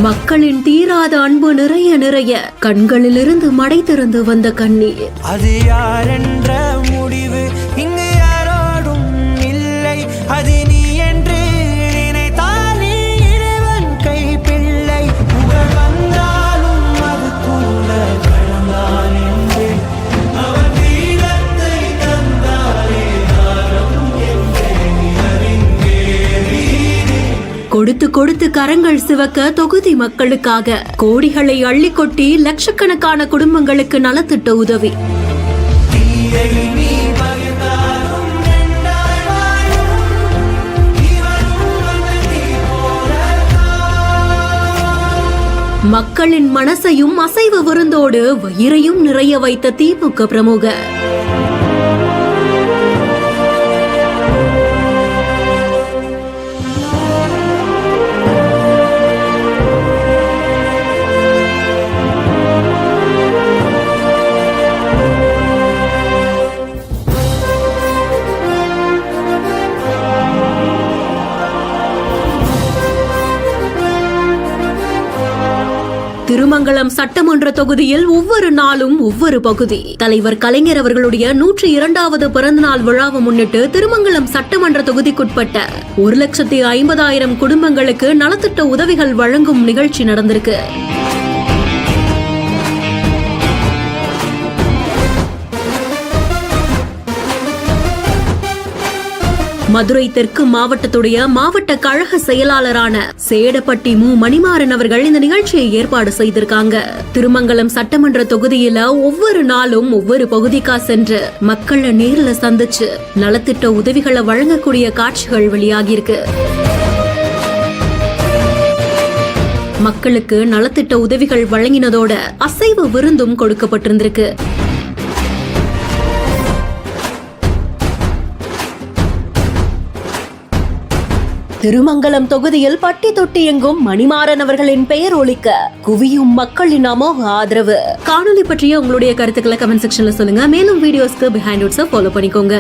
மக்களின் தீராத அன்பு நிறைய நிறைய கண்களிலிருந்து மடை திறந்து வந்த கண்ணீர். அது யாரென்ற முடிவு இங்கு யாரோடும் இல்லை. அது நீ என்று நினைத்தாலே இறைவன் கை பிள்ளை. புகழ் வந்தாலும் அது கூட கடந்தான் என்று அவன் வீரத்தை தந்தாரே நாரம் என்றே நிலவிங்கே. கொடுத்து கொடுத்து கரங்கள் சிவக்க தொகுதி மக்களுக்காக கோடிகளை அள்ளி கொட்டி லட்சக்கணக்கான குடும்பங்களுக்கு நலத்திட்ட உதவி. தீயை நீ பகிர்ந்தாலும் ரெண்டாய் வாழும். இவனும் வந்து தீ போலத்தான். மக்களின் மனசையும் அசைவ விருந்தோடு வயிறையும் நிறைய வைத்த திமுக பிரமுகர். திருமங்கலம் சட்டமன்ற தொகுதியில் ஒவ்வொரு நாளும் ஒவ்வொரு பகுதி. தலைவர் கலைஞர் அவர்களுடைய 102வது பிறந்தநாள் விழாவை முன்னிட்டு திருமங்கலம் சட்டமன்ற தொகுதிக்குட்பட்ட 1,50,000 குடும்பங்களுக்கு நலத்திட்ட உதவிகள் வழங்கும் நிகழ்ச்சி நடந்திருக்கு. மதுரை தெற்கு மாவட்டத்துடைய மாவட்ட கழக செயலாளரான சேடப்பட்டி மு. மணிமாறன் அவர்கள் இந்த நிகழ்ச்சியை ஏற்பாடு செய்திருக்காங்க. திருமங்கலம் சட்டமன்ற தொகுதியில ஒவ்வொரு நாளும் ஒவ்வொரு பகுதிக்கா சென்று மக்களை நேர்ல சந்திச்சு நலத்திட்ட உதவிகளை வழங்கக்கூடிய காட்சிகள் வெளியாகியிருக்கு. மக்களுக்கு நலத்திட்ட உதவிகள் வழங்கினதோட அசைவ விருந்தும் கொடுக்கப்பட்டிருந்திருக்கு. திருமங்கலம் தொகுதியில் பட்டி தொட்டி எங்கும் மணிமாறன் அவர்களின் பெயர் ஒலிக்க குவியும் மக்களின் அமோக ஆதரவு. காணொலி பற்றிய உங்களுடைய கருத்துக்களை கமெண்ட் செக்ஷன்ல சொல்லுங்க. மேலும் வீடியோஸ்க்கு பிஹைண்ட் ஃபாலோ பண்ணிக்கோங்க.